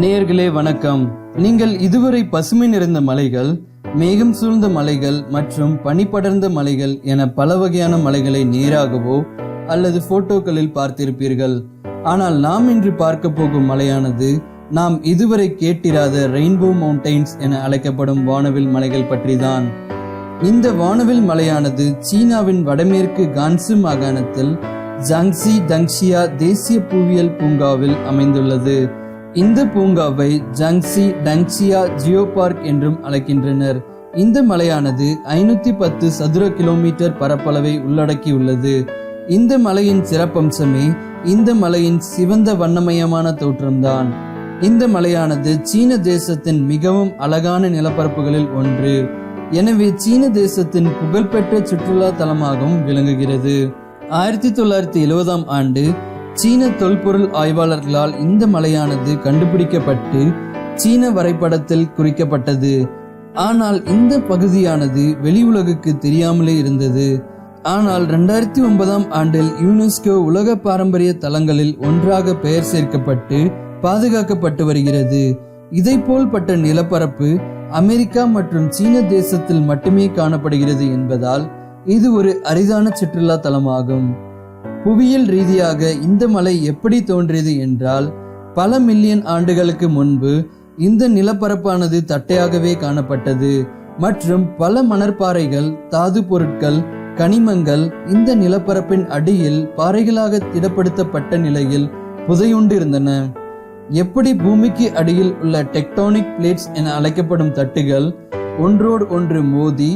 நேயர்களே வணக்கம். நீங்கள் இதுவரை பசுமை நிறைந்த மலைகள், மேகம் சூழ்ந்த மலைகள் மற்றும் பனி படர்ந்த மலைகள் என பல வகையான மலைகளை நேராகவோ அல்லது போட்டோக்களில் பார்த்திருப்பீர்கள். ஆனால் நாம் இன்று பார்க்க போகும் மலையானது நாம் இதுவரை கேட்டிராத ரெயின்போ மவுண்டைன்ஸ் என அழைக்கப்படும் வானவில் மலைகள் பற்றிதான். இந்த வானவில் மலையானது சீனாவின் வடமேற்கு கான்சு மாகாணத்தில் ஜாங்சி டங்ஷியா தேசிய புவியியல் பூங்காவில் அமைந்துள்ளது. இந்த பூங்காவை ஜாங்சி டங்ஷியா ஜியோ பார்க் என்றும் அழைக்கின்றனர். இந்த மலையானது 510 சதுர கிலோமீட்டர் பரப்பளவை உள்ளடக்கியுள்ளது. இந்த மலையின் சிறப்பம்சமே இந்த மலையின் சிவந்த வண்ணமயமான தோற்றம்தான். இந்த மலையானது சீன தேசத்தின் மிகவும் அழகான நிலப்பரப்புகளில் ஒன்று. எனவே சீன தேசத்தின் புகழ்பெற்ற சுற்றுலா தலமாகவும் விளங்குகிறது. 1970ஆம் ஆண்டு சீன தொல்பொருள் ஆய்வாளர்களால் இந்த மலையானது கண்டுபிடிக்கப்பட்டு சீன வரைபடத்தில் குறிக்கப்பட்டது. ஆனால் இந்த பகுதியானது வெளி உலகுக்கு தெரியாமலே இருந்தது. ஆனால் 2009ஆம் ஆண்டில் யுனெஸ்கோ உலக பாரம்பரிய தலங்களில் ஒன்றாக பெயர் சேர்க்கப்பட்டு பாதுகாக்கப்பட்டு வருகிறது. இதைப்போல்பட்ட நிலப்பரப்பு அமெரிக்கா மற்றும் சீன தேசத்தில் மட்டுமே காணப்படுகிறது என்பதால் இது ஒரு அரிதான சுற்றுலா தலமாகும். புவியியல் ரீதியாக இந்த மலை எப்படி தோன்றியது என்றால், பல மில்லியன் ஆண்டுகளுக்கு முன்பு இந்த நிலப்பரப்பானது தட்டையாகவே காணப்பட்டது மற்றும் பல மணற்பாறைகள், தாது பொருட்கள், கனிமங்கள் இந்த நிலப்பரப்பின் அடியில் பாறைகளாக திடப்படுத்தப்பட்ட நிலையில் புதையுண்டு இருந்தன. எப்படி பூமிக்கு அடியில் உள்ள டெக்டானிக் பிளேட்ஸ் என அழைக்கப்படும் தட்டுகள் ஒன்றோடு ஒன்று மோதி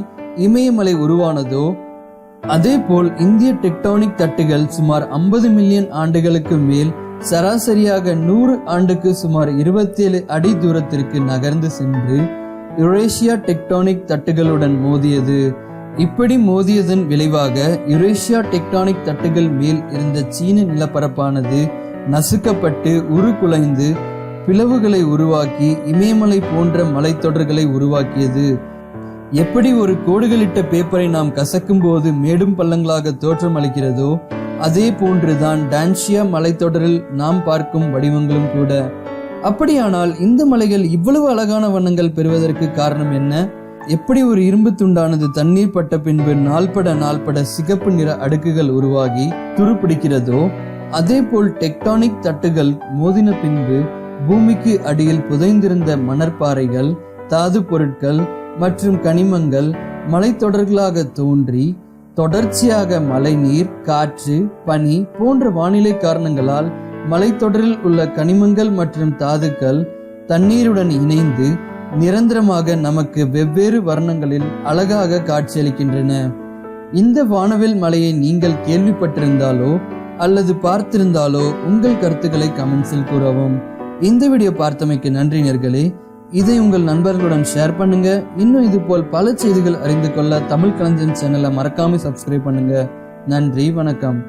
இமயமலை உருவானதோ, அதேபோல் இந்திய டெக்டானிக் தட்டுகள் சுமார் 50 மில்லியன் ஆண்டுகளுக்கு மேல் சராசரியாக 100 ஆண்டுக்கு சுமார் 27 அடி தூரத்திற்கு நகர்ந்து சென்று யுரேஷியா டெக்டானிக் தட்டுகளுடன் மோதியது. இப்படி மோதியதன் விளைவாக யுரேஷியா டெக்டானிக் தட்டுகள் மேல் இருந்த சீன நிலப்பரப்பானது நசுக்கப்பட்டு உருக்குலைந்து பிளவுகளை உருவாக்கி இமயமலை போன்ற மலைத்தொடர்களை உருவாக்கியது. எப்படி ஒரு கோடுகளிட்ட பேப்பரை நாம் கசக்கும் போது மேடும் பள்ளங்களாக தோற்றம் அளிக்கிறதோ, அதே போன்றுதான் டான்ஷியா மலைத்தொடரில் நாம் பார்க்கும் வடிவங்களும் கூட. அப்படியானால் இந்த மலைகள் இவ்வளவு அழகான வண்ணங்கள் பெறுவதற்கு காரணம் என்ன? எப்படி ஒரு இரும்பு துண்டானது தண்ணீர் பட்ட பின்பு நாள்பட சிகப்பு நிற அடுக்குகள் உருவாகி துருப்பிடிக்கிறதோ, அதே போல் டெக்டானிக் தட்டுகள் மோதின பின்பு பூமிக்கு அடியில் புதைந்திருந்த மணற்பாறைகள், தாது பொருட்கள் மற்றும் கனிமங்கள் மலைத்தொடர்களாக தோன்றி தொடர்ச்சியாக மழைநீர், காற்று, பனி போன்ற வானிலை காரணங்களால் மலைத்தொடரில் உள்ள கனிமங்கள் மற்றும் தாதுக்கள் தண்ணீருடன் இணைந்து நிரந்தரமாக நமக்கு வெவ்வேறு வர்ணங்களில் அழகாக காட்சியளிக்கின்றன. இந்த வானவில் மலையை நீங்கள் கேள்விப்பட்டிருந்தாலோ அல்லது பார்த்திருந்தாலோ உங்கள் கருத்துக்களை கமெண்ட்ஸில் கூறவும். இந்த வீடியோ பார்த்தமைக்கு நன்றி நேயர்களே. இதை உங்கள் நண்பர்களுடன் ஷேர் பண்ணுங்க. இன்னும் இது போல் பல செய்திகள் அறிந்து கொள்ள தமிழ் களஞ்சியம் சேனலை மறக்காம சப்ஸ்கிரைப் பண்ணுங்க. நன்றி, வணக்கம்.